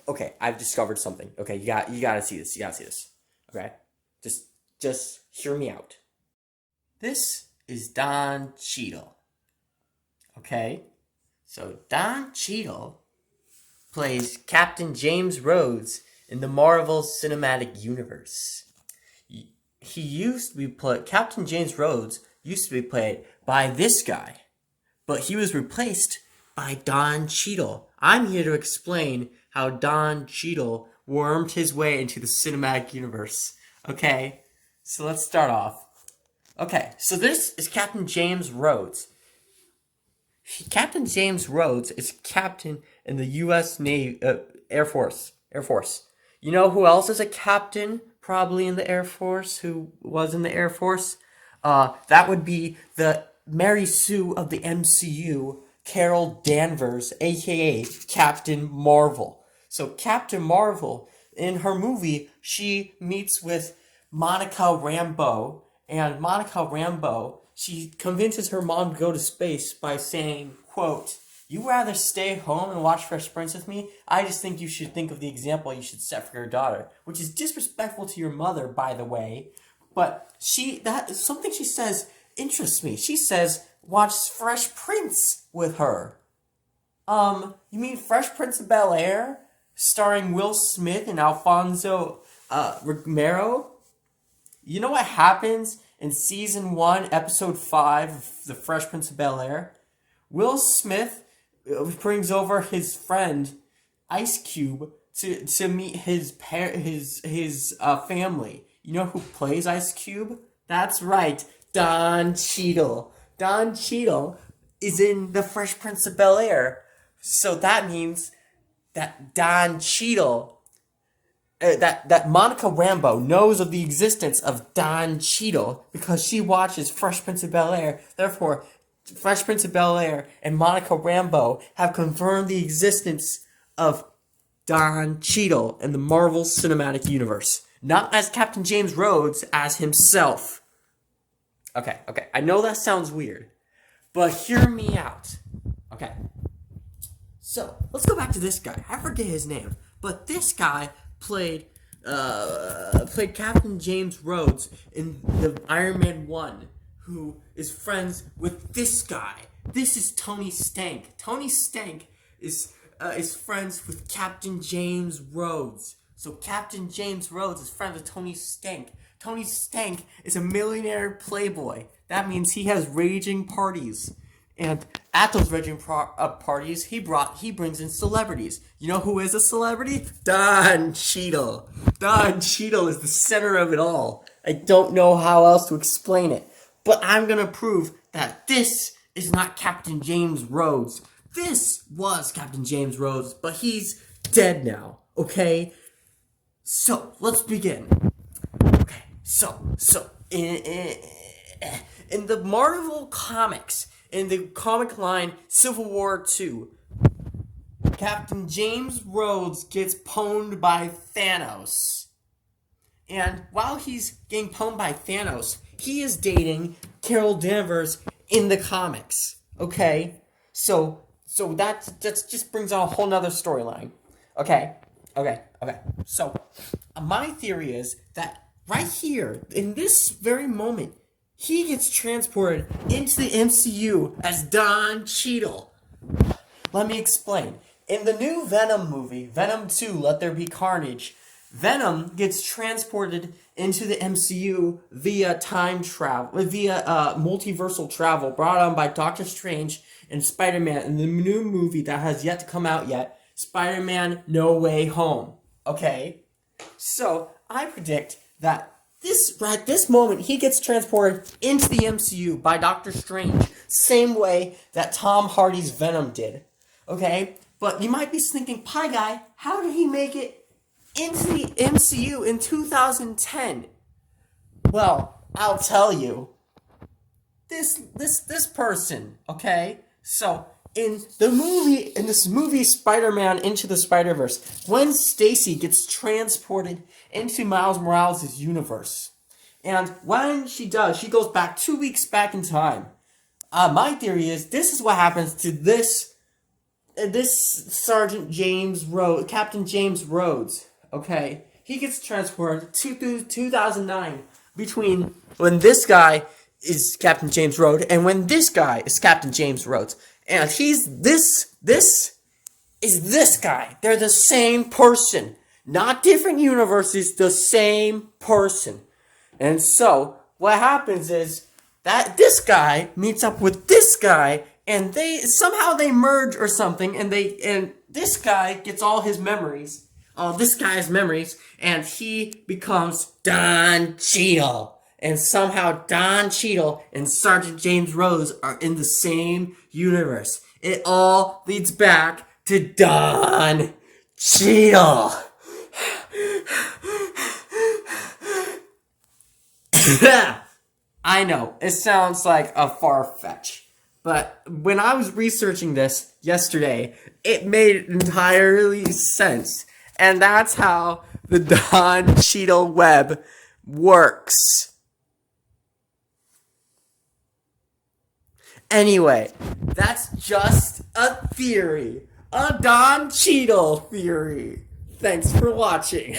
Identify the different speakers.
Speaker 1: Okay, I've discovered something. Okay, you gotta see this. You gotta see this. Okay, just hear me out. This is Don Cheadle. Okay, so Don Cheadle plays Captain James Rhodes in the Marvel Cinematic Universe. He used to be played. Captain James Rhodes used to be played by this guy, but he was replaced by Don Cheadle. I'm here to explain how Don Cheadle wormed his way into the cinematic universe. Okay, so let's start off. Okay, so this is Captain James Rhodes. Captain James Rhodes is captain in the U.S. Navy, Air Force. Air Force. You know who else is a captain, probably in the Air Force? Who was in the Air Force? That would be the Mary Sue of the MCU, Carol Danvers, aka Captain Marvel. So Captain Marvel, in her movie, she meets with Monica Rambeau, and Monica Rambeau, she convinces her mom to go to space by saying, quote, "You rather stay home and watch Fresh Prince with me? I just think you should think of the example you should set for your daughter," which is disrespectful to your mother, by the way. But something she says interests me. She says, "Watch Fresh Prince with her." You mean Fresh Prince of Bel-Air, starring Will Smith and Alfonso Romero? You know what happens in season 1, episode 5 of The Fresh Prince of Bel-Air? Will Smith brings over his friend Ice Cube to meet his family. You know who plays Ice Cube? That's right, Don Cheadle. Don Cheadle is in The Fresh Prince of Bel-Air. So that means that Don Cheadle, that Monica Rambeau knows of the existence of Don Cheadle because she watches Fresh Prince of Bel-Air. Therefore, Fresh Prince of Bel-Air and Monica Rambeau have confirmed the existence of Don Cheadle in the Marvel Cinematic Universe. Not as Captain James Rhodes, as himself. Okay, I know that sounds weird, but hear me out. Okay. So, let's go back to this guy. I forget his name, but this guy played Captain James Rhodes in the Iron Man 1, who is friends with this guy. This is Tony Stank. Tony Stank is friends with Captain James Rhodes. So Captain James Rhodes is friends with Tony Stank. Tony Stank is a millionaire playboy. That means he has raging parties. And at those raging parties, he brings in celebrities. You know who is a celebrity? Don Cheadle. Don Cheadle is the center of it all. I don't know how else to explain it. But I'm going to prove that this is not Captain James Rhodes. This was Captain James Rhodes, but he's dead now, okay? So, let's begin. Okay, so in the Marvel comics, in the comic line Civil War II, Captain James Rhodes gets pwned by Thanos. And while he's getting pwned by Thanos, he is dating Carol Danvers in the comics. Okay? So that just brings on a whole nother storyline. Okay. So, my theory is that right here, in this very moment, he gets transported into the MCU as Don Cheadle. Let me explain. In the new Venom movie, Venom 2, Let There Be Carnage, Venom gets transported into the MCU via time travel, via multiversal travel brought on by Doctor Strange and Spider-Man in the new movie that has yet to come out yet, Spider-Man No Way Home. Okay? So, I predict that at this moment, he gets transported into the MCU by Doctor Strange, same way that Tom Hardy's Venom did. Okay? But you might be thinking, Pie Guy, how did he make it into the MCU in 2010? Well, I'll tell you. This person, okay? So, in this movie Spider-Man Into the Spider-Verse, Gwen Stacy gets transported into Miles Morales' universe. And when she does, she goes back 2 weeks back in time. My theory is this is what happens to this this Captain James Rhodes, okay, he gets transported to 2009 between when this guy is Captain James Rhodes and when this guy is Captain James Rhodes. And this is this guy. They're the same person. Not different universes, the same person. And so, what happens is that this guy meets up with this guy, and they merge or something, and this guy gets all his memories, this guy's memories, and he becomes Don Cheadle. And somehow Don Cheadle and Sergeant James Rhodes are in the same universe. It all leads back to Don Cheadle. I know, it sounds like a far-fetch, but when I was researching this yesterday, it made entirely sense. And that's how the Don Cheadle web works. Anyway, that's just a theory. A Don Cheadle theory. Thanks for watching.